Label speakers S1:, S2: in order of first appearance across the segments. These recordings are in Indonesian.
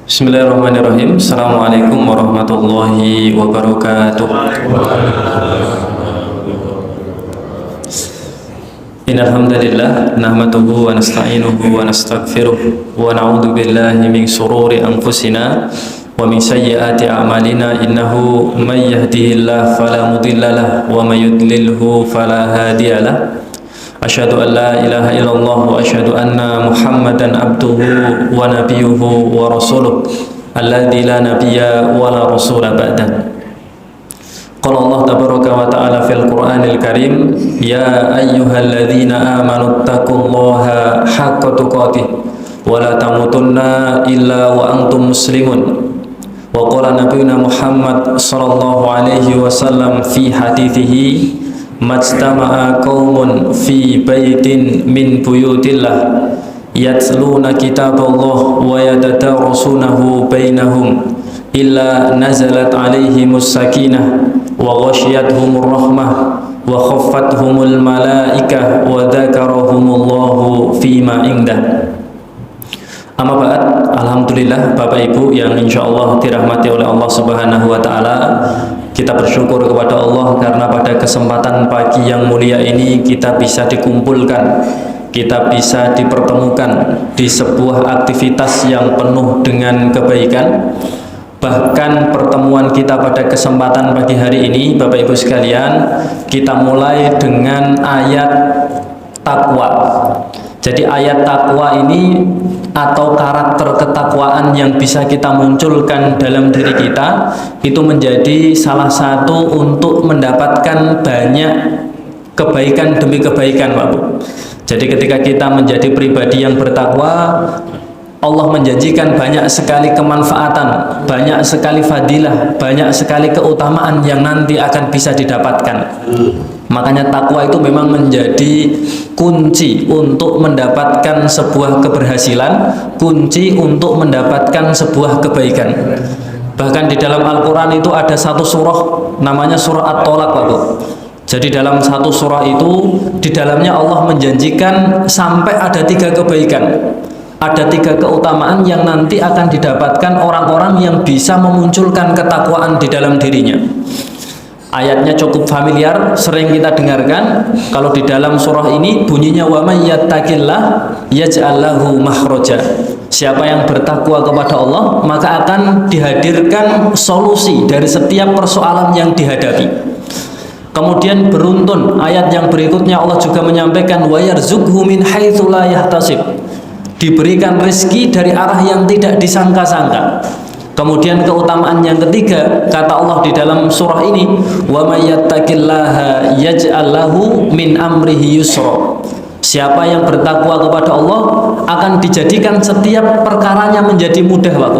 S1: Bismillahirrahmanirrahim. Assalamualaikum warahmatullahi wabarakatuh. Innal hamdalillah nahmaduhu wa nasta'inuhu wa nastaghfiruh wa na'udzu billahi min shururi anfusina wa min sayyiati a'malina innahu may yahdihillahu fala mudhillalah wa may yudlilhu fala hadiyalah. Asyhadu an la ilaha illallah wa asyhadu anna Muhammadan abduhu wa nabiyuhu wa rasuluh alladzi la nabiyya wa la rasula ba'dah. Qala Allah tabaraka wa ta'ala fil Qur'anil Karim, ya ayyuhalladzina amanu taqullaha haqqa tuqatih wa la tamutunna illa wa antum muslimun. Wa qala nabiyuna Muhammad sallallahu alaihi wasallam fi hadithihi, majtama'a qaumun fi baitin min buyutillah yatluna kitaballah wa yatadarasunahu bainahum illa nazalat alaihimus sakinah wa ghashiyatuhumur rahmah wa khaffathumul malaikah wa dzakarahumullahu fima indah. Amma ba'd, alhamdulillah Bapak Ibu yang insyaallah dirahmati oleh Allah Subhanahu wa taala. Kita bersyukur kepada Allah karena pada kesempatan pagi yang mulia ini kita bisa dikumpulkan, kita bisa dipertemukan di sebuah aktivitas yang penuh dengan kebaikan. Bahkan pertemuan kita pada kesempatan pagi hari ini, Bapak Ibu sekalian, kita mulai dengan ayat takwa. Jadi ayat takwa ini atau karakter ketakwaan yang bisa kita munculkan dalam diri kita itu menjadi salah satu untuk mendapatkan banyak kebaikan demi kebaikan, Pak Bu. Jadi ketika kita menjadi pribadi yang bertakwa, Allah menjanjikan banyak sekali kemanfaatan, banyak sekali fadilah, banyak sekali keutamaan yang nanti akan bisa didapatkan. Makanya takwa itu memang menjadi kunci untuk mendapatkan sebuah keberhasilan, kunci untuk mendapatkan sebuah kebaikan. Bahkan di dalam Al-Quran itu ada satu surah namanya surah At-Tolak, Pak Bu. Jadi dalam satu surah itu di dalamnya Allah menjanjikan sampai ada 3 kebaikan, ada 3 keutamaan yang nanti akan didapatkan orang-orang yang bisa memunculkan ketakwaan di dalam dirinya. Ayatnya cukup familiar, sering kita dengarkan. Kalau di dalam surah ini bunyinya wa may yattaqillah yaj'al lahu makhraja. Siapa yang bertakwa kepada Allah, maka akan dihadirkan solusi dari setiap persoalan yang dihadapi. Kemudian beruntun ayat yang berikutnya Allah juga menyampaikan wa yarzuqhu min haitsu la yahtasib. Diberikan rezeki dari arah yang tidak disangka-sangka. Kemudian keutamaan yang ketiga, kata Allah di dalam surah ini, wa may yattaqillaha yaj'al lahu min amrihi yusra. Siapa yang bertakwa kepada Allah akan dijadikan setiap perkaranya menjadi mudah, Pak.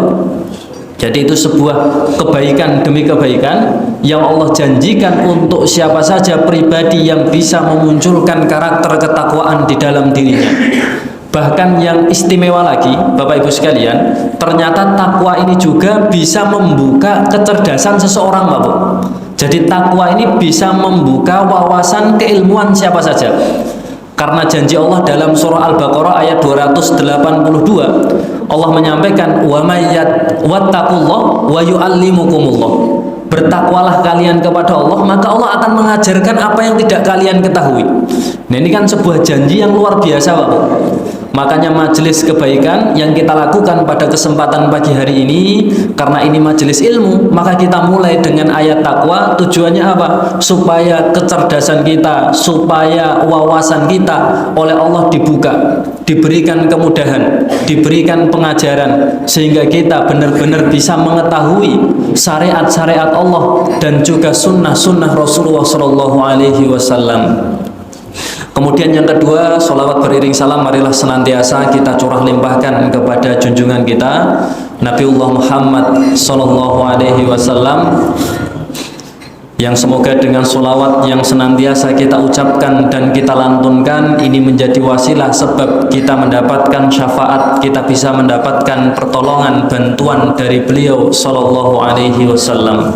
S1: Jadi itu sebuah kebaikan demi kebaikan yang Allah janjikan untuk siapa saja pribadi yang bisa memunculkan karakter ketakwaan di dalam dirinya. Bahkan yang istimewa lagi, Bapak Ibu sekalian, ternyata takwa ini juga bisa membuka kecerdasan seseorang, Bapak. Jadi takwa ini bisa membuka wawasan keilmuan siapa saja. Karena janji Allah dalam surah Al-Baqarah ayat 282, Allah menyampaikan wa mayyat wattaqullah wa yu'allimukumullah. Bertakwalah kalian kepada Allah, maka Allah akan mengajarkan apa yang tidak kalian ketahui. Nah, ini kan sebuah janji yang luar biasa, Bapak. Makanya majelis kebaikan yang kita lakukan pada kesempatan pagi hari ini, karena ini majelis ilmu, maka kita mulai dengan ayat takwa. Tujuannya apa? Supaya kecerdasan kita, supaya wawasan kita oleh Allah dibuka, diberikan kemudahan, diberikan pengajaran, sehingga kita benar-benar bisa mengetahui syariat-syariat Allah dan juga sunnah-sunnah Rasulullah SAW. Kemudian yang kedua, sholawat beriring salam marilah senantiasa kita curah limpahkan kepada junjungan kita Nabiullah Muhammad sallallahu alaihi wasallam, yang semoga dengan sholawat yang senantiasa kita ucapkan dan kita lantunkan ini menjadi wasilah sebab kita mendapatkan syafaat, kita bisa mendapatkan pertolongan, bantuan dari beliau sallallahu alaihi wasallam.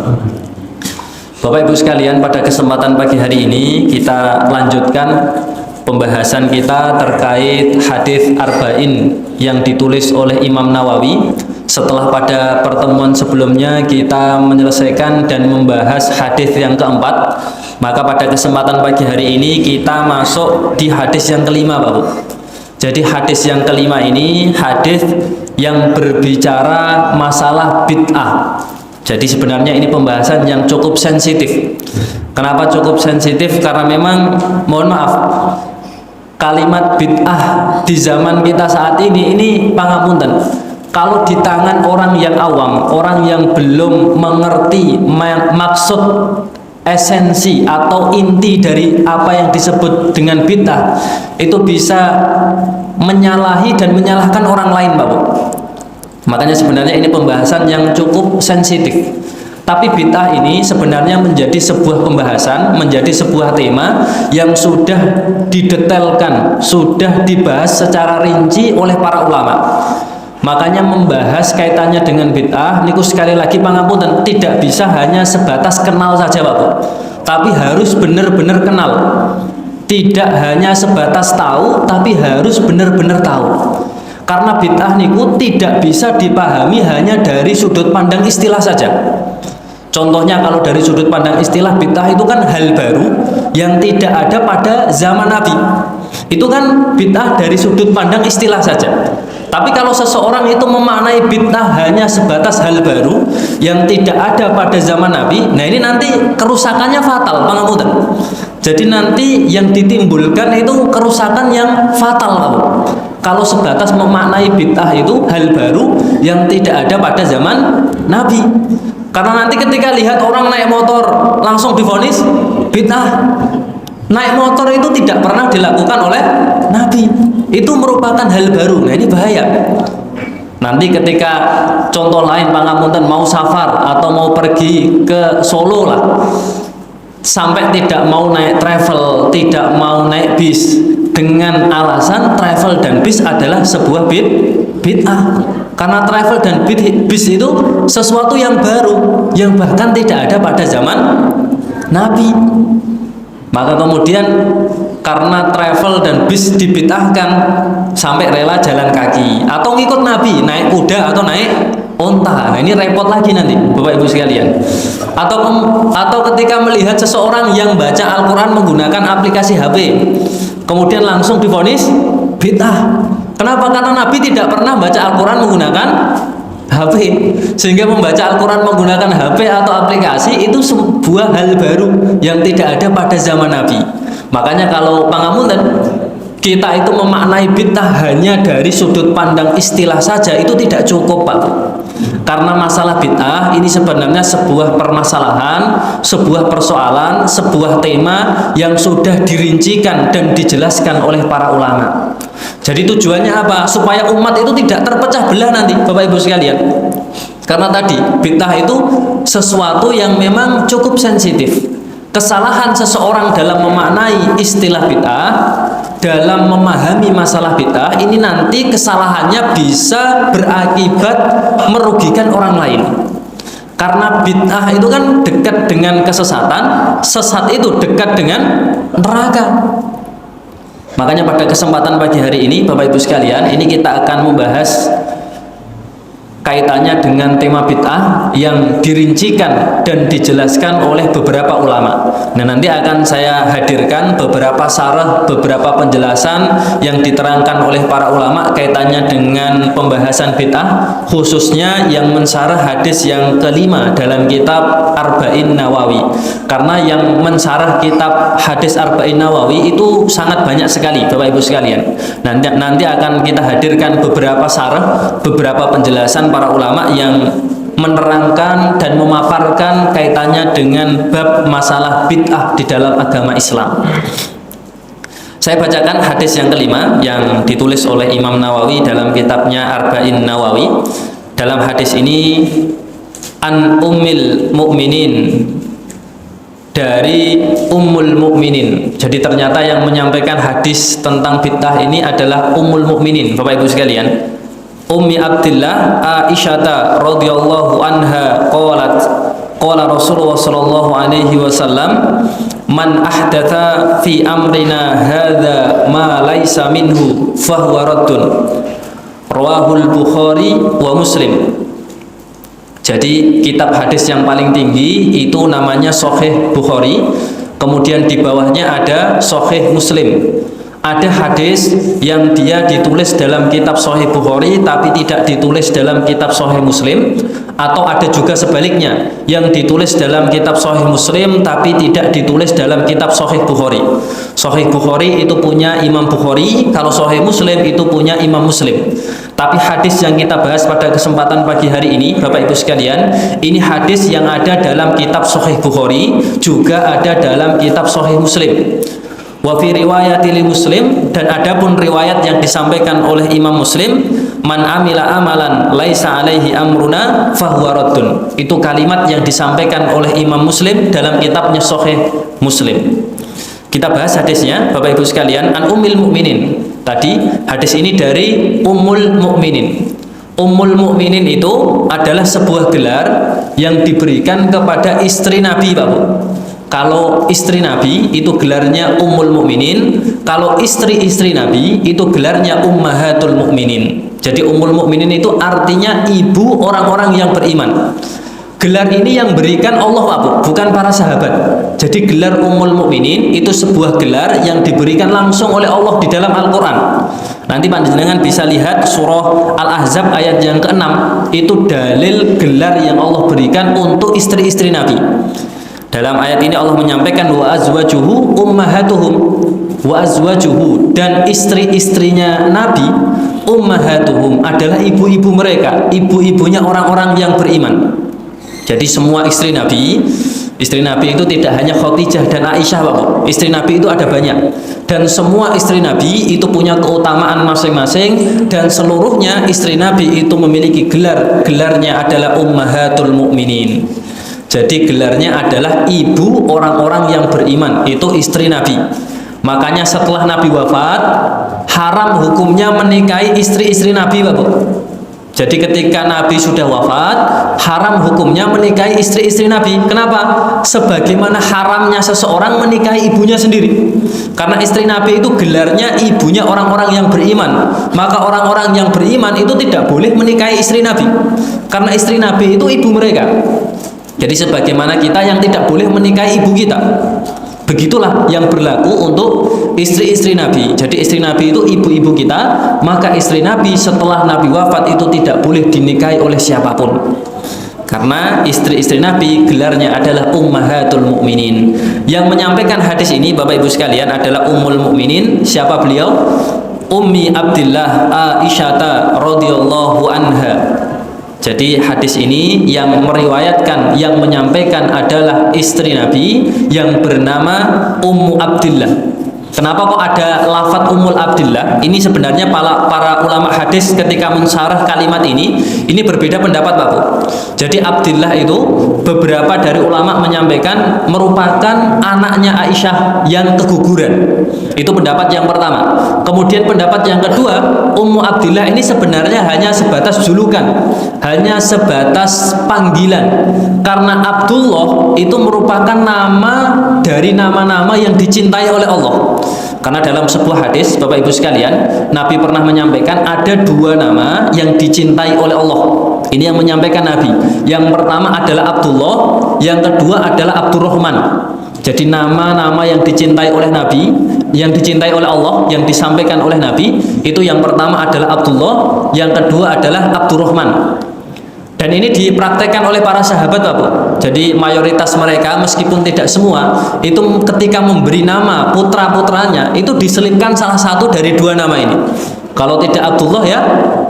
S1: Bapak Ibu sekalian, pada kesempatan pagi hari ini kita lanjutkan pembahasan kita terkait hadis arba'in yang ditulis oleh Imam Nawawi. Setelah pada pertemuan sebelumnya kita menyelesaikan dan membahas hadis yang keempat, maka pada kesempatan pagi hari ini kita masuk di hadis yang kelima, Pak Bu. Jadi hadis yang kelima ini hadis yang berbicara masalah bid'ah. Jadi sebenarnya ini pembahasan yang cukup sensitif. Kenapa cukup sensitif? Karena memang, mohon maaf, kalimat bid'ah di zaman kita saat ini pangapunten. Kalau di tangan orang yang awam, orang yang belum mengerti maksud, esensi atau inti dari apa yang disebut dengan bid'ah, itu bisa menyalahi dan menyalahkan orang lain, Pak Bu. Makanya sebenarnya ini pembahasan yang cukup sensitif. Tapi bid'ah ini sebenarnya menjadi sebuah pembahasan, menjadi sebuah tema yang sudah didetailkan, sudah dibahas secara rinci oleh para ulama. Makanya membahas kaitannya dengan bid'ah niku sekali lagi pangapunten, tidak bisa hanya sebatas kenal saja, Pak Bu. Tapi harus benar-benar kenal. Tidak hanya sebatas tahu, tapi harus benar-benar tahu. Karena bid'ah niku tidak bisa dipahami hanya dari sudut pandang istilah saja. Contohnya kalau dari sudut pandang istilah, bid'ah itu kan hal baru yang tidak ada pada zaman Nabi. Itu kan bid'ah dari sudut pandang istilah saja. Tapi kalau seseorang itu memaknai bid'ah hanya sebatas hal baru yang tidak ada pada zaman Nabi, nah ini nanti kerusakannya fatal, pangapunten. Jadi nanti yang ditimbulkan itu kerusakan yang fatal, kalau sebatas memaknai bid'ah itu hal baru yang tidak ada pada zaman Nabi. Karena nanti ketika lihat orang naik motor langsung divonis bid'ah. Naik motor itu tidak pernah dilakukan oleh Nabi. Itu merupakan hal baru. Nah ini bahaya. Nanti ketika contoh lain pangapunten mau safar atau mau pergi ke Solo lah, sampai tidak mau naik travel, tidak mau naik bis dengan alasan travel dan bis adalah sebuah bid'ah. Karena travel dan bis itu sesuatu yang baru yang bahkan tidak ada pada zaman Nabi. Maka kemudian karena travel dan bis dibid'ahkan sampai rela jalan kaki atau ngikut Nabi naik kuda atau naik onta. Nah ini repot lagi nanti Bapak Ibu sekalian. Atau ketika melihat seseorang yang baca Al-Quran menggunakan aplikasi HP, kemudian langsung divonis bid'ah. Kenapa? Karena Nabi tidak pernah baca Al-Quran menggunakan HP, sehingga membaca Al-Quran menggunakan HP atau aplikasi itu sebuah hal baru yang tidak ada pada zaman Nabi. Makanya kalau pangapunten kita itu memaknai bid'ah hanya dari sudut pandang istilah saja itu tidak cukup, Pak. Karena masalah bid'ah ini sebenarnya sebuah permasalahan, sebuah persoalan, sebuah tema yang sudah dirincikan dan dijelaskan oleh para ulama. Jadi tujuannya apa? Supaya umat itu tidak terpecah belah nanti, Bapak Ibu sekalian. Karena tadi bid'ah itu sesuatu yang memang cukup sensitif. Kesalahan seseorang dalam memaknai istilah bid'ah, dalam memahami masalah bid'ah, ini nanti kesalahannya bisa berakibat merugikan orang lain. Karena bid'ah itu kan dekat dengan kesesatan, sesat itu dekat dengan neraka. Makanya pada kesempatan pagi hari ini Bapak Ibu sekalian, ini kita akan membahas kaitannya dengan tema bid'ah yang dirincikan dan dijelaskan oleh beberapa ulama. Nah nanti akan saya hadirkan beberapa syarah, beberapa penjelasan yang diterangkan oleh para ulama kaitannya dengan pembahasan bid'ah, khususnya yang mensyarah hadis yang kelima dalam kitab Arba'in Nawawi. Karena yang mensyarah kitab hadis Arba'in Nawawi itu sangat banyak sekali Bapak Ibu sekalian. Nanti akan kita hadirkan beberapa syarah, beberapa penjelasan para ulama yang menerangkan dan memaparkan kaitannya dengan bab masalah bid'ah di dalam agama Islam. Saya bacakan hadis yang kelima yang ditulis oleh Imam Nawawi dalam kitabnya Arba'in Nawawi. Dalam hadis ini an ummil mukminin, dari Ummul Mukminin. Jadi ternyata yang menyampaikan hadis tentang bid'ah ini adalah Ummul Mukminin, Bapak Ibu sekalian. Ummi Abdillah Aisyata radhiyallahu anha qalat qala Rasulullah sallallahu alaihi wasallam, man ahdatha fi amrina hadza ma laisa minhu fahuwa raddun. Rawahul Bukhari wa Muslim. Jadi kitab hadis yang paling tinggi itu namanya Sahih Bukhari, kemudian di bawahnya ada Sahih Muslim. Ada hadis yang dia ditulis dalam kitab Sahih Bukhari tapi tidak ditulis dalam kitab Sahih Muslim, atau ada juga sebaliknya yang ditulis dalam kitab Sahih Muslim tapi tidak ditulis dalam kitab Sahih Bukhari. Sahih Bukhari itu punya Imam Bukhari, kalau Sahih Muslim itu punya Imam Muslim. Tapi hadis yang kita bahas pada kesempatan pagi hari ini, Bapak Ibu sekalian, ini hadis yang ada dalam kitab Sahih Bukhari, juga ada dalam kitab Sahih Muslim. Wa fi riwayati li Muslim, dan adapun riwayat yang disampaikan oleh Imam Muslim, man amila amalan laisa alaihi amruna fahuwa raddun. Itu kalimat yang disampaikan oleh Imam Muslim dalam kitabnya Sahih Muslim. Kita bahas hadisnya, Bapak Ibu sekalian. An Ummul Mukminin. Tadi hadis ini dari Ummul Mukminin. Ummul Mukminin itu adalah sebuah gelar yang diberikan kepada istri Nabi, Pak Bu. Kalau istri Nabi itu gelarnya Ummul Mukminin, kalau istri-istri Nabi itu gelarnya Ummahatul Mukminin. Jadi Ummul Mukminin itu artinya ibu orang-orang yang beriman. Gelar ini yang berikan Allah, Pak Bu, bukan para sahabat. Jadi gelar Ummul Mukminin itu sebuah gelar yang diberikan langsung oleh Allah di dalam Al-Qur'an. Nanti panjenengan bisa lihat surah Al-Ahzab ayat yang ke-6, itu dalil gelar yang Allah berikan untuk istri-istri Nabi. Dalam ayat ini Allah menyampaikan wa azwajuhu ummahatuhum, wa azwajuhu, dan istri-istrinya Nabi ummahatuhum adalah ibu-ibu mereka, ibu-ibunya orang-orang yang beriman. Jadi semua istri Nabi itu tidak hanya Khadijah dan Aisyah, Bapak. Istri Nabi itu ada banyak, dan semua istri Nabi itu punya keutamaan masing-masing, dan seluruhnya istri Nabi itu memiliki gelar. Gelarnya adalah Ummahatul Mukminin. Jadi gelarnya adalah ibu orang-orang yang beriman, itu istri Nabi. Makanya setelah Nabi wafat, haram hukumnya menikahi istri-istri Nabi, Bapak. Jadi ketika Nabi sudah wafat, haram hukumnya menikahi istri-istri Nabi. Kenapa? Sebagaimana haramnya seseorang menikahi ibunya sendiri. Karena istri Nabi itu gelarnya ibunya orang-orang yang beriman. Maka orang-orang yang beriman itu tidak boleh menikahi istri Nabi, karena istri Nabi itu ibu mereka. Jadi sebagaimana kita yang tidak boleh menikahi ibu kita, begitulah yang berlaku untuk istri-istri Nabi. Jadi istri Nabi itu ibu-ibu kita, maka istri Nabi setelah Nabi wafat itu tidak boleh dinikahi oleh siapapun. Karena istri-istri Nabi gelarnya adalah Ummahatul Mukminin. Yang menyampaikan hadis ini, Bapak Ibu sekalian, adalah Ummul Mukminin. Siapa beliau? Ummi Abdillah Aisyah radhiyallahu anha. Jadi hadis ini yang meriwayatkan, yang menyampaikan adalah istri Nabi yang bernama Ummu Abdillah. Kenapa kok ada lafadz Ummul Abdillah? Ini sebenarnya para ulama hadis ketika mensyarah kalimat ini berbeda pendapat, Pak Bu. Jadi Abdillah itu beberapa dari ulama menyampaikan merupakan anaknya Aisyah yang keguguran. Itu pendapat yang pertama. Kemudian pendapat yang kedua, Ummu Abdillah ini sebenarnya hanya sebatas julukan, hanya sebatas panggilan. Karena Abdullah itu merupakan nama dari nama-nama yang dicintai oleh Allah. Karena dalam sebuah hadis, Bapak Ibu sekalian, Nabi pernah menyampaikan ada dua nama yang dicintai oleh Allah. Ini yang menyampaikan Nabi. Yang pertama adalah Abdullah, yang kedua adalah Abdurrahman. Jadi nama-nama yang dicintai oleh Nabi, yang dicintai oleh Allah, yang disampaikan oleh Nabi, itu yang pertama adalah Abdullah, yang kedua adalah Abdurrahman. Dan ini dipraktekkan oleh para sahabat, Bapak. Jadi mayoritas mereka, meskipun tidak semua, itu ketika memberi nama putra-putranya itu diselipkan salah satu dari dua nama ini. Kalau tidak Abdullah, ya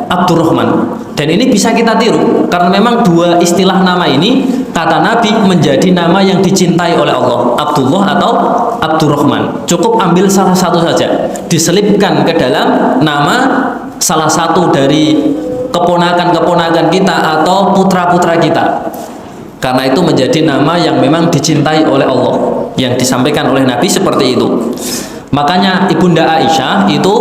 S1: Abdurrahman. Dan ini bisa kita tiru, karena memang dua istilah nama ini, kata Nabi, menjadi nama yang dicintai oleh Allah, Abdullah atau Abdurrahman. Cukup ambil salah satu saja, diselipkan ke dalam nama salah satu dari keponakan-keponakan kita atau putra-putra kita. Karena itu menjadi nama yang memang dicintai oleh Allah, yang disampaikan oleh Nabi seperti itu. Makanya Ibunda Aisyah itu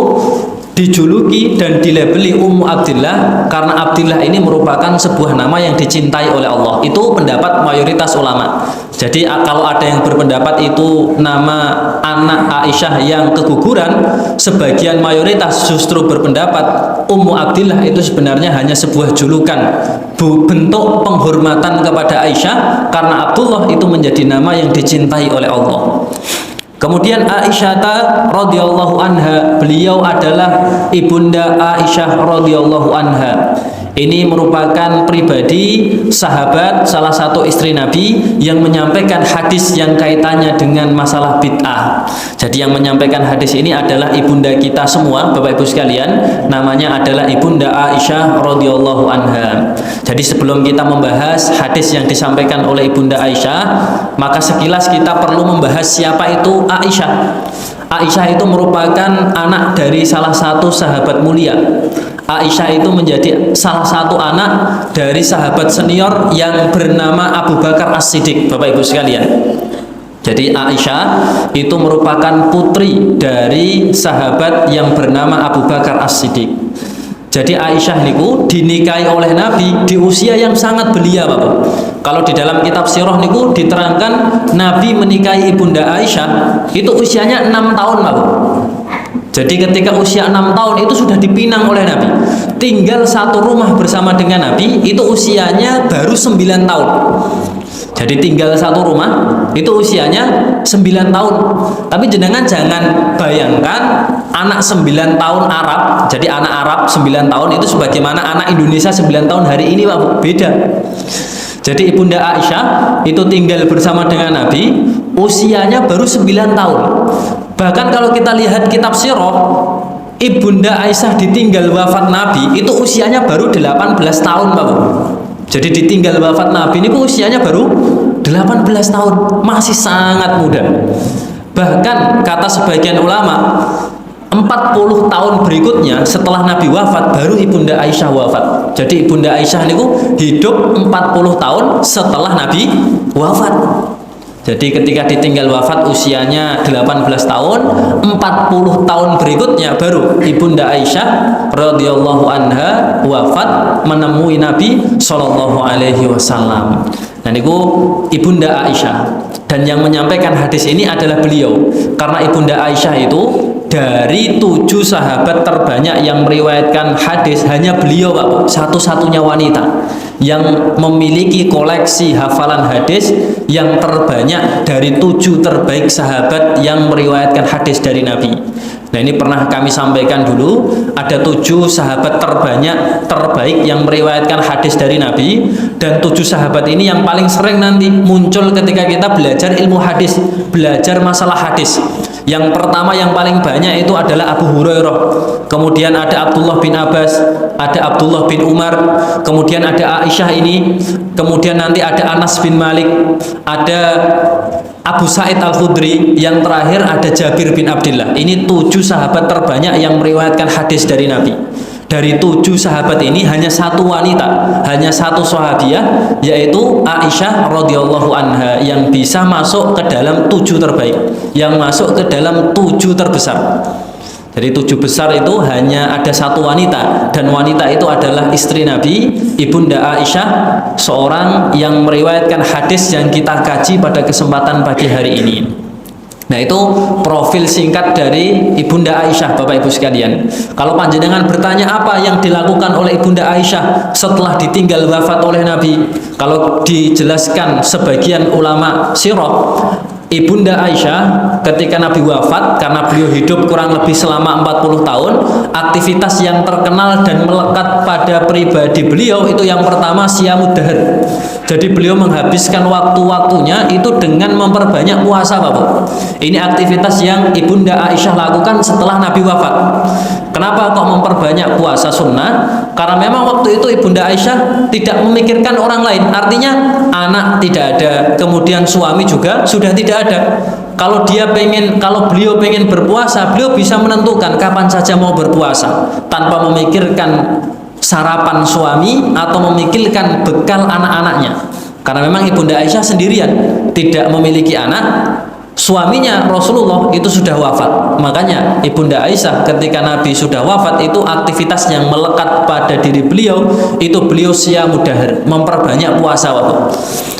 S1: dijuluki dan dilabeli Ummu Abdillah karena Abdillah ini merupakan sebuah nama yang dicintai oleh Allah. Itu pendapat mayoritas ulama. Jadi kalau ada yang berpendapat itu nama anak Aisyah yang keguguran, sebagian mayoritas justru berpendapat Ummu Abdillah itu sebenarnya hanya sebuah julukan, bentuk penghormatan kepada Aisyah karena Abdullah itu menjadi nama yang dicintai oleh Allah. Kemudian Aisyah radhiyallahu anha, beliau adalah ibunda Aisyah radhiyallahu anha. Ini merupakan pribadi sahabat, salah satu istri Nabi yang menyampaikan hadis yang kaitannya dengan masalah bid'ah. Jadi yang menyampaikan hadis ini adalah ibunda kita semua, Bapak Ibu sekalian, namanya adalah ibunda Aisyah radhiyallahu anha. Jadi sebelum kita membahas hadis yang disampaikan oleh ibunda Aisyah, maka sekilas kita perlu membahas siapa itu Aisyah. Aisyah itu merupakan anak dari salah satu sahabat mulia. Aisyah itu menjadi salah satu anak dari sahabat senior yang bernama Abu Bakar As-Siddiq, Bapak Ibu sekalian. Jadi Aisyah itu merupakan putri dari sahabat yang bernama Abu Bakar As-Siddiq. Jadi Aisyah niku dinikahi oleh Nabi di usia yang sangat belia, Bapak. Kalau di dalam kitab sirah niku diterangkan Nabi menikahi ibunda Aisyah itu usianya 6 tahun, Bapak. Jadi ketika usia 6 tahun itu sudah dipinang oleh Nabi. Tinggal satu rumah bersama dengan Nabi itu usianya baru 9 tahun. Jadi tinggal satu rumah itu usianya 9 tahun. Tapi jenengan jangan bayangkan anak 9 tahun Arab. Jadi anak Arab 9 tahun itu sebagaimana anak Indonesia 9 tahun hari ini, Pak. Beda. Jadi ibunda Aisyah itu tinggal bersama dengan Nabi usianya baru 9 tahun. Bahkan kalau kita lihat kitab sirah, ibunda Aisyah ditinggal wafat Nabi itu usianya baru 18 tahun, Bapak. Jadi ditinggal wafat Nabi ini usianya baru 18 tahun, masih sangat muda. Bahkan kata sebagian ulama 40 tahun berikutnya setelah Nabi wafat baru ibunda Aisyah wafat. Jadi ibunda Aisyah niku hidup 40 tahun setelah Nabi wafat. Jadi ketika ditinggal wafat usianya 18 tahun, 40 tahun berikutnya baru ibunda Aisyah radhiyallahu anha wafat menemui Nabi sallallahu alaihi wasallam. Nah niku ibunda Aisyah, dan yang menyampaikan hadis ini adalah beliau. Karena ibunda Aisyah itu dari 7 sahabat terbanyak yang meriwayatkan hadis, hanya beliau, Pak, satu-satunya wanita yang memiliki koleksi hafalan hadis yang terbanyak dari 7 terbaik sahabat yang meriwayatkan hadis dari Nabi. Nah ini pernah kami sampaikan dulu, ada 7 sahabat terbaik yang meriwayatkan hadis dari Nabi, dan 7 sahabat ini yang paling sering nanti muncul ketika kita belajar ilmu hadis, belajar masalah hadis. Yang pertama yang paling banyak itu adalah Abu Hurairah, kemudian ada Abdullah bin Abbas, ada Abdullah bin Umar, kemudian ada Aisyah ini, kemudian nanti ada Anas bin Malik, ada Abu Sa'id Al-Khudri, yang terakhir ada Jabir bin Abdillah. Ini 7 sahabat terbanyak yang meriwayatkan hadis dari Nabi. Dari 7 sahabat ini hanya satu wanita, hanya satu sahabiah, yaitu Aisyah radhiyallahu anha yang bisa masuk ke dalam 7 terbaik, yang masuk ke dalam 7 terbesar. Jadi 7 besar itu hanya ada satu wanita, dan wanita itu adalah istri Nabi, ibunda Aisyah, seorang yang meriwayatkan hadis yang kita kaji pada kesempatan pagi hari ini. Nah itu profil singkat dari ibunda Aisyah, Bapak Ibu sekalian. Kalau panjenengan bertanya apa yang dilakukan oleh ibunda Aisyah setelah ditinggal wafat oleh Nabi, kalau dijelaskan sebagian ulama sirah, ibunda Aisyah ketika Nabi wafat, karena beliau hidup kurang lebih selama 40 tahun, aktivitas yang terkenal dan melekat pada pribadi beliau itu yang pertama siyamud dahar. Jadi beliau menghabiskan waktu-waktunya itu dengan memperbanyak puasa, Bapak. Ini aktivitas yang ibunda Aisyah lakukan setelah Nabi wafat. Kenapa kok memperbanyak puasa sunnah? Karena memang waktu itu ibunda Aisyah tidak memikirkan orang lain. Artinya anak tidak ada, kemudian suami juga sudah tidak ada. Kalau beliau pengen berpuasa, beliau bisa menentukan kapan saja mau berpuasa tanpa memikirkan sarapan suami atau memikirkan bekal anak-anaknya. Karena memang ibunda Aisyah sendirian, tidak memiliki anak, Suaminya Rasulullah itu sudah wafat. Makanya Ibunda Aisyah ketika Nabi sudah wafat itu aktivitas yang melekat pada diri beliau itu beliau siyamu dahar, memperbanyak puasa waktu.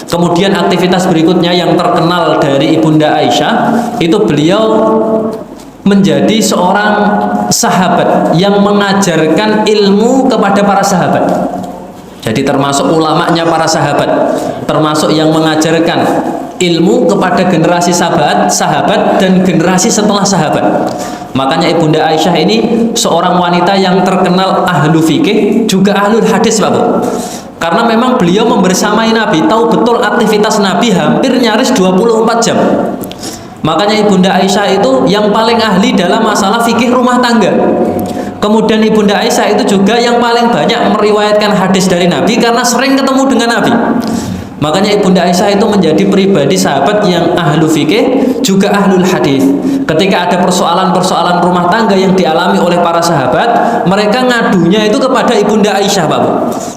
S1: Kemudian aktivitas berikutnya yang terkenal dari Ibunda Aisyah itu beliau menjadi seorang sahabat yang mengajarkan ilmu kepada para sahabat. Jadi termasuk ulamanya para sahabat, termasuk yang mengajarkan ilmu kepada generasi sahabat dan generasi setelah sahabat. Makanya Ibunda Aisyah ini seorang wanita yang terkenal ahlu fikih, juga ahlul hadis, Pak Bu. Karena memang beliau membersamai Nabi, tahu betul aktivitas Nabi hampir nyaris 24 jam. Makanya Ibunda Aisyah itu yang paling ahli dalam masalah fikih rumah tangga. Kemudian Ibunda Aisyah itu juga yang paling banyak meriwayatkan hadis dari Nabi karena sering ketemu dengan Nabi. Makanya Ibunda Aisyah itu menjadi pribadi sahabat yang ahlu fikih juga ahlul hadis. Ketika ada persoalan-persoalan rumah tangga yang dialami oleh para sahabat, mereka ngadunya itu kepada Ibunda Aisyah, Pak Bu.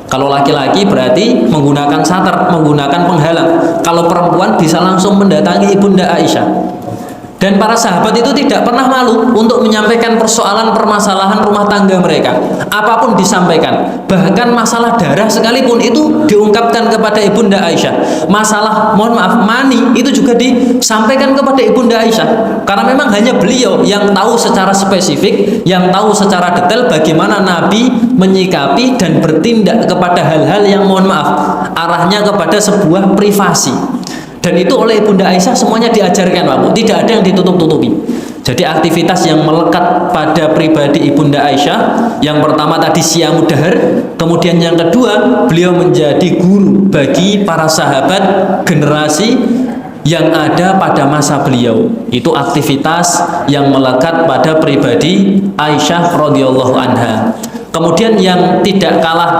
S1: Kalau laki-laki berarti menggunakan satar, menggunakan penghalang. Kalau perempuan bisa langsung mendatangi Ibunda Aisyah. Dan para sahabat itu tidak pernah malu untuk menyampaikan persoalan permasalahan rumah tangga mereka. Apapun disampaikan. Bahkan masalah darah sekalipun itu diungkapkan kepada Ibunda Aisyah. Masalah, mohon maaf, mani itu juga disampaikan kepada Ibunda Aisyah. Karena memang hanya beliau yang tahu secara spesifik, yang tahu secara detail bagaimana Nabi menyikapi dan bertindak kepada hal-hal yang mohon maaf, arahnya kepada sebuah privasi. Dan itu oleh Ibunda Aisyah semuanya diajarkan, Pak Bu. Tidak ada yang ditutup-tutupi. Jadi aktivitas yang melekat pada pribadi Ibunda Aisyah, yang pertama tadi siyamu dahar, kemudian yang kedua beliau menjadi guru bagi para sahabat generasi yang ada pada masa beliau. Itu aktivitas yang melekat pada pribadi Aisyah radhiyallahu anha. Kemudian yang tidak kalah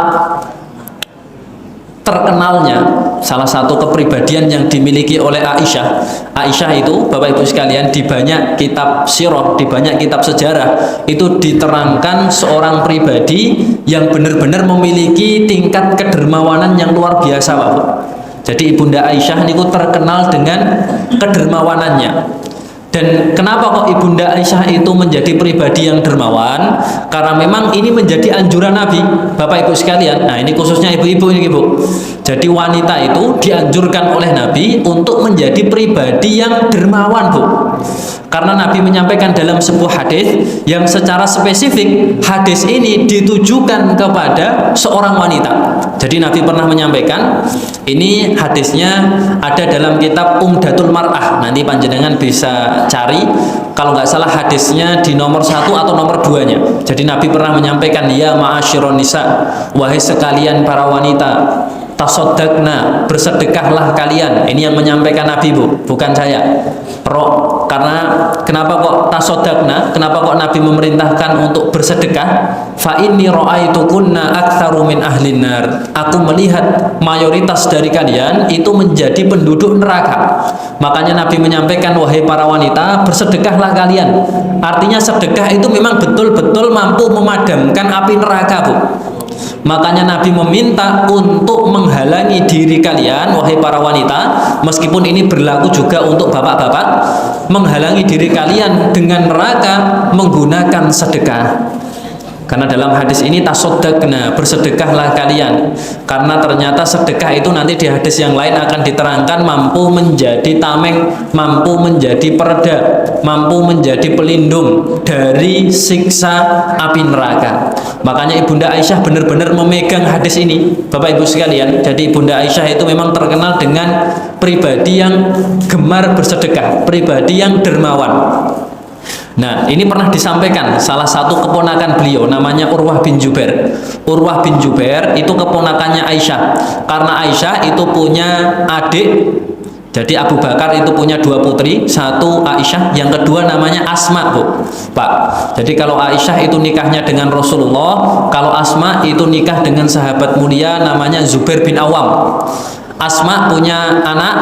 S1: terkenalnya, salah satu kepribadian yang dimiliki oleh Aisyah. Aisyah itu, Bapak Ibu sekalian, di banyak kitab sirah, di banyak kitab sejarah, itu diterangkan seorang pribadi yang benar-benar memiliki tingkat kedermawanan yang luar biasa, Pak Bu. Jadi Ibunda Aisyah ini terkenal dengan kedermawanannya. Dan kenapa kok Ibunda Aisyah itu menjadi pribadi yang dermawan? Karena memang ini menjadi anjuran Nabi, Bapak Ibu sekalian. Nah, ini khususnya ibu-ibu ini, Ibu. Jadi wanita itu dianjurkan oleh Nabi untuk menjadi pribadi yang dermawan, Bu. Karena Nabi menyampaikan dalam sebuah hadis yang secara spesifik hadis ini ditujukan kepada seorang wanita. Jadi Nabi pernah menyampaikan, ini hadisnya ada dalam kitab Umdatul Mar'ah. Nanti panjenengan bisa cari, kalau nggak salah hadisnya di nomor 1 atau nomor 2-nya. Jadi Nabi pernah menyampaikan, ya ma'asyiron nisa, wahai sekalian para wanita, tasoddaqna, bersedekahlah kalian. Ini yang menyampaikan Nabi, Bu, bukan saya. Karena kenapa kok tasoddaqna? Kenapa kok Nabi memerintahkan untuk bersedekah? Fa inni ra'aitukunna aktsaru min ahlin nar. Aku melihat mayoritas dari kalian itu menjadi penduduk neraka. Makanya Nabi menyampaikan, wahai para wanita, bersedekahlah kalian. Artinya sedekah itu memang betul-betul mampu memadamkan api neraka, Bu. Makanya Nabi meminta untuk menghalangi diri kalian, wahai para wanita, meskipun ini berlaku juga untuk bapak-bapak, menghalangi diri kalian dengan neraka menggunakan sedekah. Karena dalam hadis ini tasoddaqna, bersedekahlah kalian. Karena ternyata sedekah itu nanti di hadis yang lain akan diterangkan mampu menjadi tameng, mampu menjadi pereda, mampu menjadi pelindung dari siksa api neraka. Makanya Ibunda Aisyah benar-benar memegang hadis ini, Bapak Ibu sekalian. Jadi Ibunda Aisyah itu memang terkenal dengan pribadi yang gemar bersedekah, pribadi yang dermawan. Nah, ini pernah disampaikan salah satu keponakan beliau, namanya Urwah bin Jubair. Urwah bin Jubair itu keponakannya Aisyah. Karena Aisyah itu punya adik, jadi Abu Bakar itu punya 2 putri, satu Aisyah, yang kedua namanya Asma, Bu, Pak. Jadi kalau Aisyah itu nikahnya dengan Rasulullah, kalau Asma itu nikah dengan sahabat mulia namanya Zubair bin Awam. Asma punya anak,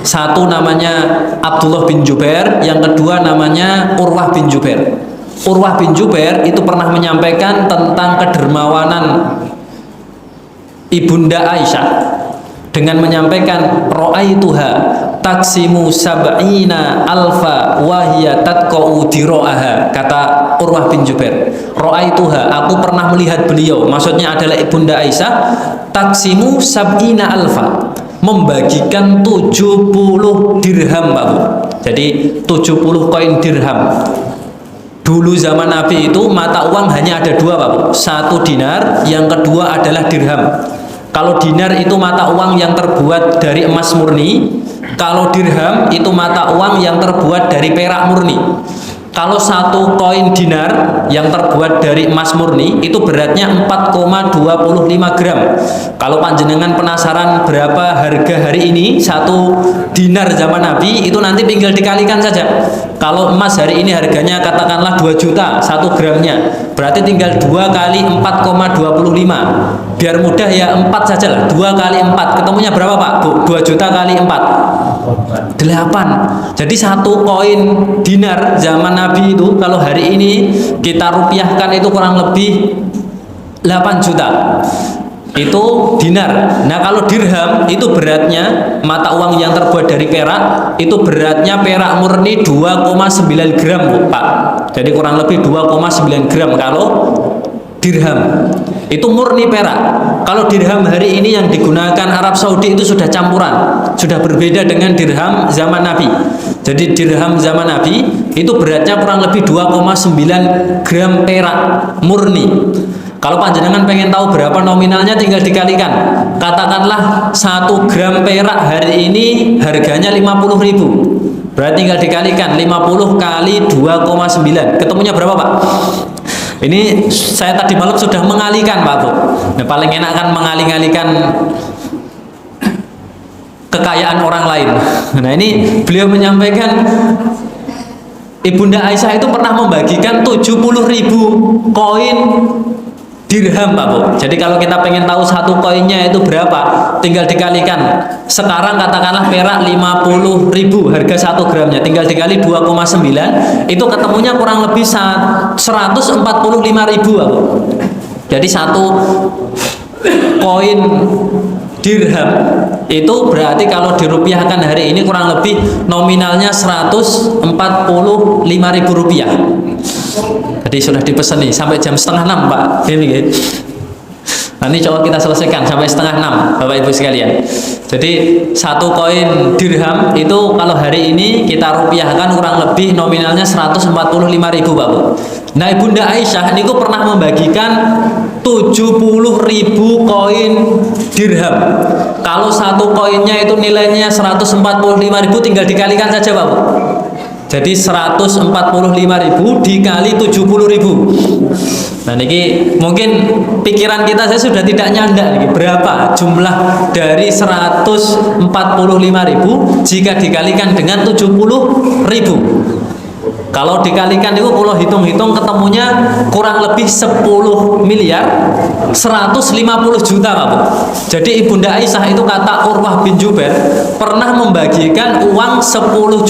S1: satu namanya Abdullah bin Jubair, yang kedua namanya Urwah bin Jubair. Urwah bin Jubair itu pernah menyampaikan tentang kedermawanan Ibunda Aisyah. dengan menyampaikan ra'aituha taksimu sab'ina alfa wa hiya tatqa'u dira'aha. Kata Urwah bin Jubair, ra'aituha, aku pernah melihat beliau, maksudnya adalah Ibunda Aisyah, taksimu sab'ina alfa, membagikan 70 dirham, Pak Bu. Jadi 70 koin dirham. Dulu zaman Nabi itu mata uang hanya ada dua, Pak Bu. Satu dinar, yang kedua adalah dirham. Kalau dinar itu mata uang yang terbuat dari emas murni, kalau dirham itu mata uang yang terbuat dari perak murni. Kalau satu koin dinar yang terbuat dari emas murni itu beratnya 4,25 gram. Kalau panjenengan penasaran berapa harga hari ini satu dinar zaman Nabi, itu nanti tinggal dikalikan saja. Kalau emas hari ini harganya katakanlah 2 juta 1 gramnya, berarti tinggal 2 kali 4,25. Biar mudah ya 4 saja lah, 2 kali 4 ketemunya berapa Pak Bu? 2 juta kali 4 8. Jadi satu koin dinar zaman Nabi itu kalau hari ini kita rupiahkan itu kurang lebih 8 juta. Itu dinar. Nah kalau dirham itu beratnya, mata uang yang terbuat dari perak, itu beratnya perak murni 2,9 gram Pak. Jadi kurang lebih 2,9 gram kalau dirham. Itu murni perak. Kalau dirham hari ini yang digunakan Arab Saudi itu sudah campuran, sudah berbeda dengan dirham zaman Nabi. Jadi dirham zaman Nabi itu beratnya kurang lebih 2,9 gram perak murni. Kalau panjenengan pengen tahu berapa nominalnya tinggal dikalikan. Katakanlah 1 gram perak hari ini harganya 50.000. Berarti tinggal dikalikan 50 kali 2,9. Ketemunya berapa Pak? Ini saya tadi malam sudah mengalihkan Pak Bu. Nah, paling enak kan mengalih-alihkan kekayaan orang lain. Nah ini beliau menyampaikan Ibunda Aisyah itu pernah membagikan 70.000 koin dirham Pak Bu. Jadi kalau kita pengen tahu satu koinnya itu berapa, tinggal dikalikan. Sekarang katakanlah perak 50.000 harga 1 gramnya, tinggal dikali 2,9, itu ketemunya kurang lebih 145.000 Pak Bu. Jadi satu koin dirham itu berarti kalau dirupiahkan hari ini kurang lebih nominalnya 145.000 rupiah. Jadi sudah dipesan nih sampai jam 5:30 Pak. Ini nanti coba kita selesaikan sampai 5:30 Bapak Ibu sekalian. Jadi satu koin dirham itu kalau hari ini kita rupiahkan kurang lebih nominalnya 145.000 Pak Bu. Nah Ibunda Aisyah ini pernah membagikan 70.000 koin dirham. Kalau satu koinnya itu nilainya 145.000 tinggal dikalikan saja Pak Bu. Jadi 145.000 dikali 70.000. Nah ini mungkin pikiran kita saya sudah tidak nyanda nih, berapa jumlah dari 145.000 jika dikalikan dengan 70.000. Kalau dikalikan itu kalau hitung-hitung ketemunya kurang lebih 10 miliar 150 juta Pak Bu. Jadi Ibunda Aisyah itu kata Urwah bin Jubair pernah membagikan uang 10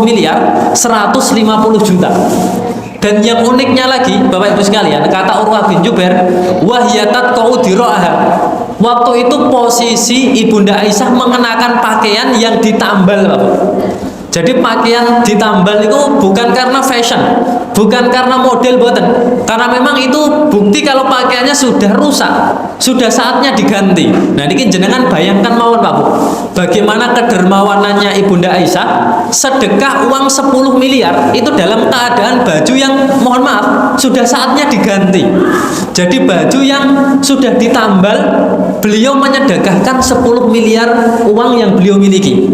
S1: miliar 150 juta. Dan yang uniknya lagi Bapak Ibu sekalian, kata Urwah bin Jubair, wahyatat qaudira'aha. Waktu itu posisi Ibunda Aisyah mengenakan pakaian yang ditambal Pak Bu. Jadi pakaian ditambal itu bukan karena fashion, bukan karena model buatan, karena memang itu bukti kalau pakaiannya sudah rusak, sudah saatnya diganti. Nah ini jenengan bayangkan mawon Pak Bu, bagaimana kedermawanannya Ibunda Aisyah, sedekah uang 10 miliar itu dalam keadaan baju yang mohon maaf sudah saatnya diganti. Jadi baju yang sudah ditambal beliau menyedekahkan 10 miliar uang yang beliau miliki.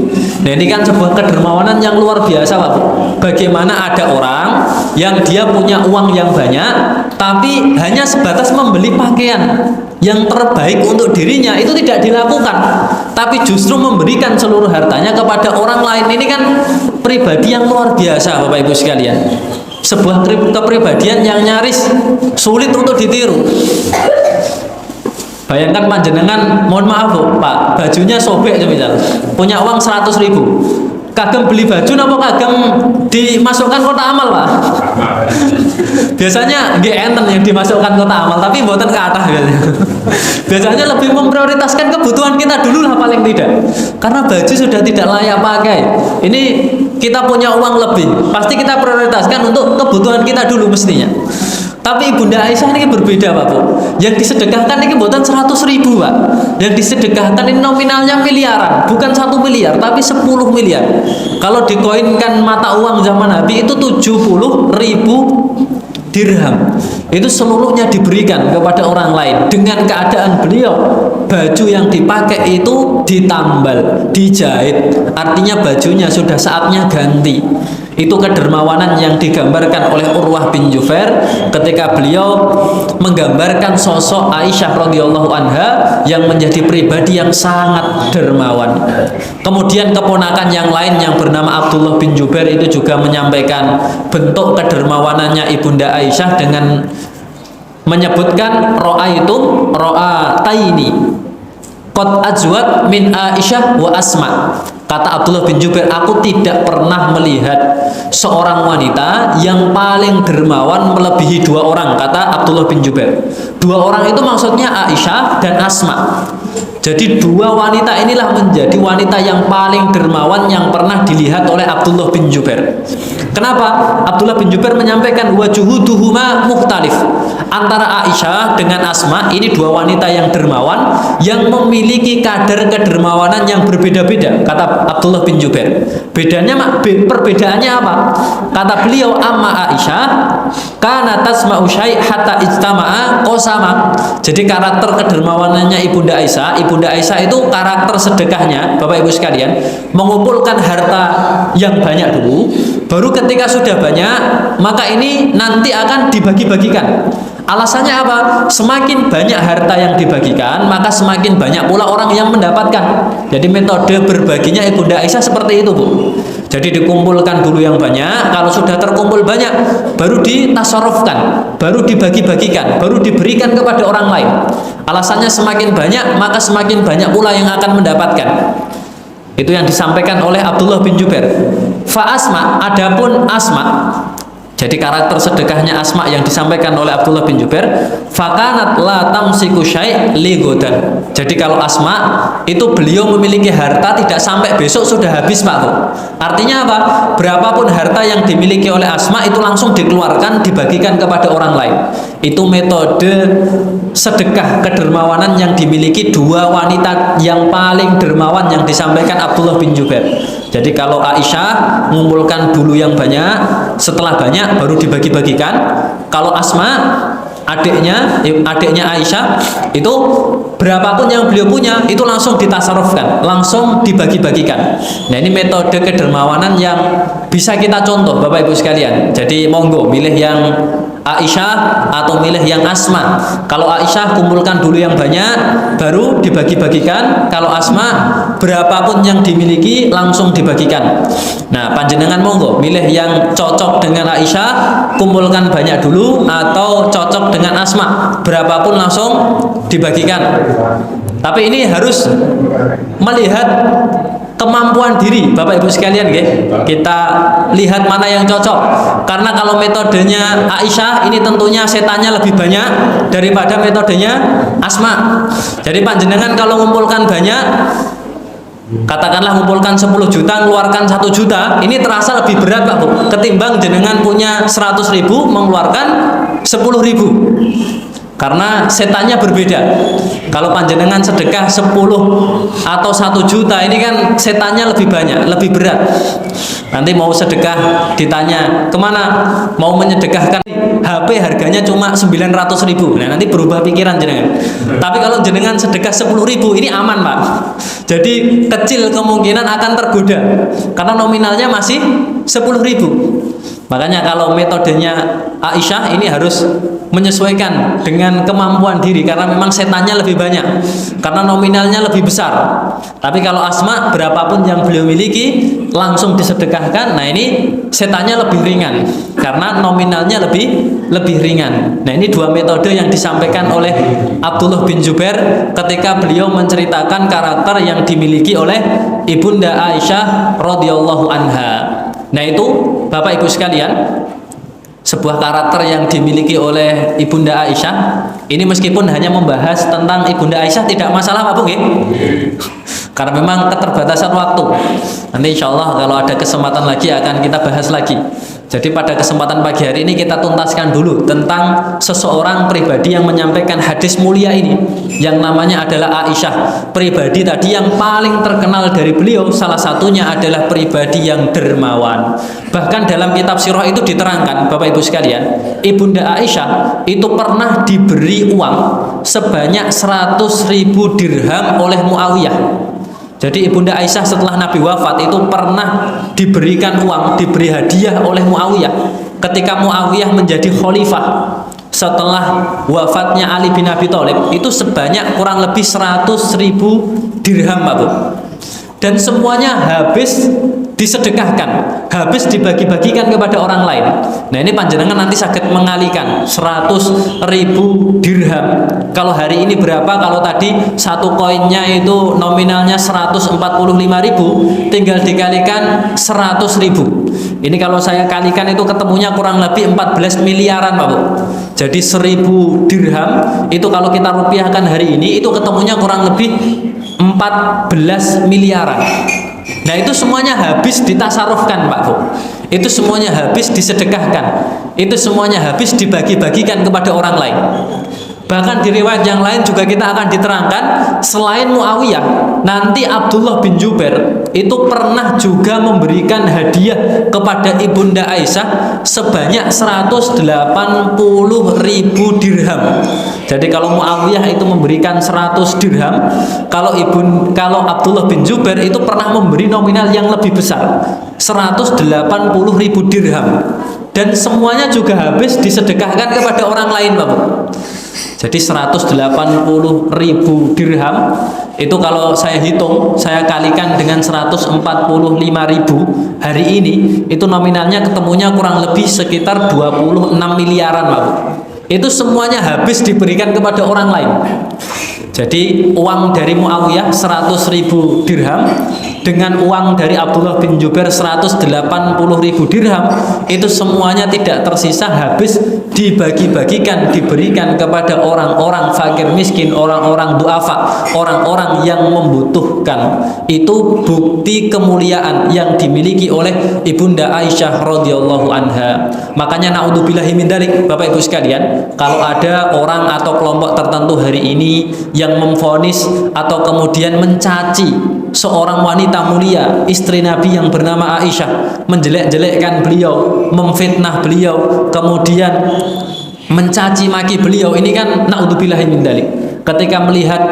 S1: Nah ini kan sebuah kedermawanan yang luar biasa Pak Bu. Bagaimana ada orang yang dia punya uang yang banyak tapi hanya sebatas membeli pakaian yang terbaik untuk dirinya, itu tidak dilakukan, tapi justru memberikan seluruh hartanya kepada orang lain. Ini kan pribadi yang luar biasa Bapak Ibu sekalian, sebuah kepribadian yang nyaris sulit untuk ditiru. Bayangkan panjenengan, mohon maaf Bu, Pak, bajunya sobek misal, punya uang 100.000, Kagem beli baju napa kagem dimasukkan kotak amal, Pak? Biasanya nggih enten yang dimasukkan kotak amal, tapi mboten kathah biasanya. Biasanya lebih memprioritaskan kebutuhan kita dulu lah paling tidak. Karena baju sudah tidak layak pakai. Ini kita punya uang lebih, pasti kita prioritaskan untuk kebutuhan kita dulu mestinya. Tapi Bunda Aisyah ini berbeda, Pak Bu. Yang disedekahkan ini bukan 100.000, Pak. Yang disedekahkan ini nominalnya miliaran, bukan 1 miliar, tapi 10 miliar. Kalau dikoinkan mata uang zaman Nabi itu 70.000 dirham. Itu seluruhnya diberikan kepada orang lain. Dengan keadaan beliau, baju yang dipakai itu ditambal, dijahit. Artinya bajunya sudah saatnya ganti. Itu kedermawanan yang digambarkan oleh Urwah bin Jubair ketika beliau menggambarkan sosok Aisyah radhiyallahu anha yang menjadi pribadi yang sangat dermawan. Kemudian keponakan yang lain yang bernama Abdullah bin Jubair itu juga menyampaikan bentuk kedermawanannya Ibunda Aisyah dengan menyebutkan ra'ataini qad ajwad min Aisyah wa Asma. Kata Abdullah bin Jubair, aku tidak pernah melihat seorang wanita yang paling dermawan melebihi 2 orang. Kata Abdullah bin Jubair, 2 orang itu maksudnya Aisyah dan Asma. Jadi 2 wanita inilah menjadi wanita yang paling dermawan yang pernah dilihat oleh Abdullah bin Jubair. Kenapa? Abdullah bin Jubair menyampaikan wajuhuduhuma mukhtalif. Antara Aisyah dengan Asma ini 2 wanita yang dermawan yang memiliki kadar kedermawanan yang berbeda-beda. Kata Abdullah bin Jubair. Perbedaannya apa? Kata beliau, amma Aisyah kana tasma'u syai' hatta ijtama'a qasama. Jadi karakter kedermawanannya Ibunda Aisyah itu karakter sedekahnya, Bapak Ibu sekalian, mengumpulkan harta yang banyak dulu, baru ketika sudah banyak, maka ini nanti akan dibagi-bagikan. Alasannya apa? Semakin banyak harta yang dibagikan, maka semakin banyak pula orang yang mendapatkan. Jadi metode berbaginya Ibunda Aisyah seperti itu, Bu. Jadi dikumpulkan dulu yang banyak, kalau sudah terkumpul banyak, baru ditasarrufkan, baru dibagi-bagikan, baru diberikan kepada orang lain. Alasannya semakin banyak, maka semakin banyak pula yang akan mendapatkan. Itu yang disampaikan oleh Abdullah bin Jubair. Fa Asma, adapun Asma, jadi karakter sedekahnya Asma yang disampaikan oleh Abdullah bin Jubair, fakanat la tamsiku syai' li godan. Jadi kalau Asma itu beliau memiliki harta tidak sampai besok sudah habis, Pak Bu. Artinya apa? Berapapun harta yang dimiliki oleh Asma itu langsung dikeluarkan, dibagikan kepada orang lain. Itu metode sedekah kedermawanan yang dimiliki 2 wanita yang paling dermawan yang disampaikan Abdullah bin Jubair. Jadi kalau Aisyah mengumpulkan dulu yang banyak, setelah banyak baru dibagi-bagikan. Kalau Asma, adiknya Aisyah, itu berapapun yang beliau punya itu langsung ditasarufkan, langsung dibagi-bagikan. Nah, ini metode kedermawanan yang bisa kita contoh, Bapak Ibu sekalian. Jadi monggo milih yang Aisyah atau milih yang Asma. Kalau Aisyah kumpulkan dulu yang banyak, baru dibagi-bagikan. Kalau Asma, berapapun yang dimiliki langsung dibagikan. Nah, panjenengan monggo milih yang cocok dengan Aisyah, kumpulkan banyak dulu, atau cocok dengan Asma, berapapun langsung dibagikan. Tapi ini harus melihat kemampuan diri, Bapak Ibu sekalian, kita lihat mana yang cocok. Karena kalau metodenya Aisyah ini tentunya setannya lebih banyak daripada metodenya Asma. Jadi panjenengan kalau mengumpulkan banyak, katakanlah mengumpulkan 10 juta, mengeluarkan 1 juta, ini terasa lebih berat, Pak Bu, ketimbang jenengan punya 100.000 mengeluarkan 10.000. Karena setannya berbeda. Kalau panjenengan sedekah 10 atau 1 juta, ini kan setannya lebih banyak, lebih berat. Nanti mau sedekah ditanya kemana, mau menyedekahkan HP harganya cuma 900.000. Nah, nanti berubah pikiran jenengan. Tapi kalau jenengan sedekah 10.000, ini aman, Pak. Jadi kecil kemungkinan akan tergoda karena nominalnya masih 10.000. Makanya kalau metodenya Aisyah ini harus menyesuaikan dengan kemampuan diri, karena memang setannya lebih banyak, karena nominalnya lebih besar. Tapi kalau Asma, berapapun yang beliau miliki langsung disedekahkan. Nah ini setannya lebih ringan karena nominalnya lebih ringan. Nah ini dua metode yang disampaikan oleh Abdullah bin Zubair ketika beliau menceritakan karakter yang dimiliki oleh Ibunda Aisyah radhiyallahu anha. Nah itu Bapak Ibu sekalian, sebuah karakter yang dimiliki oleh Ibunda Aisyah. Ini meskipun hanya membahas tentang Ibunda Aisyah tidak masalah Pak Bung ya? Karena memang keterbatasan waktu. Nanti insya Allah kalau ada kesempatan lagi akan kita bahas lagi. Jadi pada kesempatan pagi hari ini kita tuntaskan dulu tentang seseorang pribadi yang menyampaikan hadis mulia ini, yang namanya adalah Aisyah. Pribadi tadi yang paling terkenal dari beliau, salah satunya adalah pribadi yang dermawan. Bahkan dalam kitab sirah itu diterangkan, Bapak Ibu sekalian, Ibunda Aisyah itu pernah diberi uang sebanyak 100.000 dirham oleh Muawiyah. Jadi Ibunda Aisyah setelah Nabi wafat itu pernah diberikan uang, diberi hadiah oleh Muawiyah ketika Muawiyah menjadi khalifah setelah wafatnya Ali bin Abi Thalib, itu sebanyak kurang lebih 100.000 dirham Pak Bu. Dan semuanya habis disedekahkan, habis dibagi-bagikan kepada orang lain. Nah ini panjenengan nanti sakit mengalihkan 100.000 dirham. Kalau hari ini berapa? Kalau tadi satu koinnya itu nominalnya 145.000, tinggal dikalikan 100.000. Ini kalau saya kalikan itu ketemunya kurang lebih 14 miliaran Pak Bu. Jadi 1.000 dirham itu kalau kita rupiahkan hari ini itu ketemunya kurang lebih 14 miliaran. Nah itu semuanya habis ditasarufkan Pak Bu. Itu semuanya habis disedekahkan. Itu semuanya habis dibagi-bagikan kepada orang lain. Bahkan di riwayat yang lain juga kita akan diterangkan, selain Muawiyah, nanti Abdullah bin Zubair itu pernah juga memberikan hadiah kepada Ibunda Aisyah sebanyak 180.000 dirham. Jadi kalau Muawiyah itu memberikan 100 dirham, kalau Abdullah bin Zubair itu pernah memberi nominal yang lebih besar, 180.000 dirham. Dan semuanya juga habis disedekahkan kepada orang lain Pak Bu. Jadi 180.000 dirham itu kalau saya hitung, saya kalikan dengan 145.000 hari ini, itu nominalnya ketemunya kurang lebih sekitar 26 miliaran Pak Bu. Itu semuanya habis diberikan kepada orang lain. Jadi uang dari Muawiyah 100.000 dirham dengan uang dari Abdullah bin Zubair 180.000 dirham, itu semuanya tidak tersisa, habis dibagi-bagikan, diberikan kepada orang-orang fakir miskin, orang-orang duafa, orang-orang yang membutuhkan. Itu bukti kemuliaan yang dimiliki oleh Ibunda Aisyah radhiyallahu anha. Makanya naudzubillahi min dzalik Bapak Ibu sekalian, kalau ada orang atau kelompok tertentu hari ini yang memvonis atau kemudian mencaci seorang wanita mulia, istri Nabi yang bernama Aisyah, menjelek-jelekkan beliau, memfitnah beliau, kemudian mencaci maki beliau, ini kan naudzubillahi min dzalik. Ketika melihat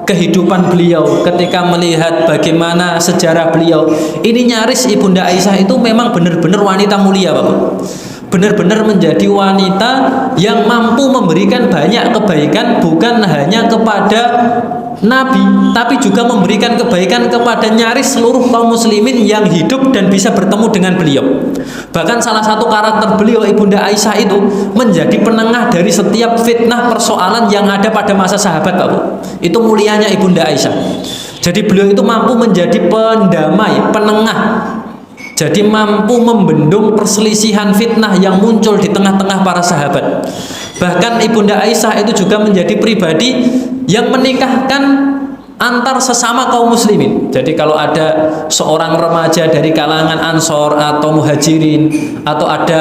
S1: kehidupan beliau, ketika melihat bagaimana sejarah beliau, ini nyaris Ibunda Aisyah itu memang benar-benar wanita mulia Bapak. Benar-benar menjadi wanita yang mampu memberikan banyak kebaikan, bukan hanya kepada Nabi, tapi juga memberikan kebaikan kepada nyaris seluruh kaum muslimin yang hidup dan bisa bertemu dengan beliau. Bahkan salah satu karakter beliau, Ibunda Aisyah, itu menjadi penengah dari setiap fitnah persoalan yang ada pada masa sahabat Pak Bu. Itu mulianya Ibunda Aisyah. Jadi beliau itu mampu menjadi pendamai, penengah. Jadi mampu membendung perselisihan fitnah yang muncul di tengah-tengah para sahabat. Bahkan Ibunda Aisyah itu juga menjadi pribadi yang menikahkan antar sesama kaum muslimin. Jadi kalau ada seorang remaja dari kalangan Ansor atau Muhajirin, atau ada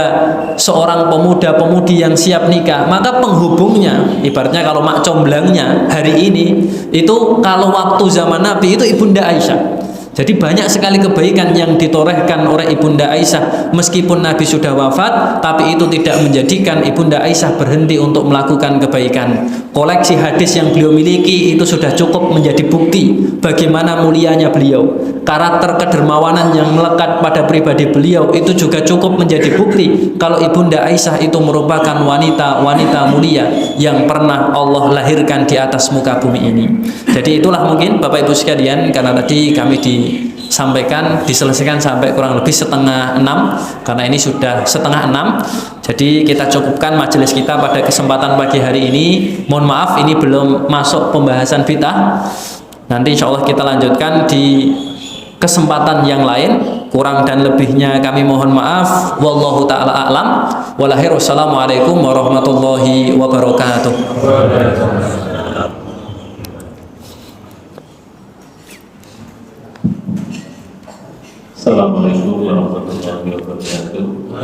S1: seorang pemuda-pemudi yang siap nikah, maka penghubungnya, ibaratnya kalau mak comblangnya hari ini, itu kalau waktu zaman Nabi itu Ibunda Aisyah. Jadi banyak sekali kebaikan yang ditorehkan oleh Ibunda Aisyah meskipun Nabi sudah wafat, tapi itu tidak menjadikan Ibunda Aisyah berhenti untuk melakukan kebaikan. Koleksi hadis yang beliau miliki itu sudah cukup menjadi bukti bagaimana mulianya beliau. Karakter kedermawanan yang melekat pada pribadi beliau itu juga cukup menjadi bukti kalau Ibunda Aisyah itu merupakan wanita mulia yang pernah Allah lahirkan di atas muka bumi ini. Jadi itulah mungkin Bapak Ibu sekalian, karena tadi kami diselesaikan sampai kurang lebih 5:30, karena ini sudah 5:30. Jadi kita cukupkan majelis kita pada kesempatan pagi hari ini. Mohon maaf ini belum masuk pembahasan bid'ah. Nanti insya Allah kita lanjutkan di kesempatan yang lain. Kurang dan lebihnya kami mohon maaf. Wallahu ta'ala a'lam. Wassalamualaikum warahmatullahi wabarakatuh.
S2: Assalamualaikum warahmatullahi wabarakatuh.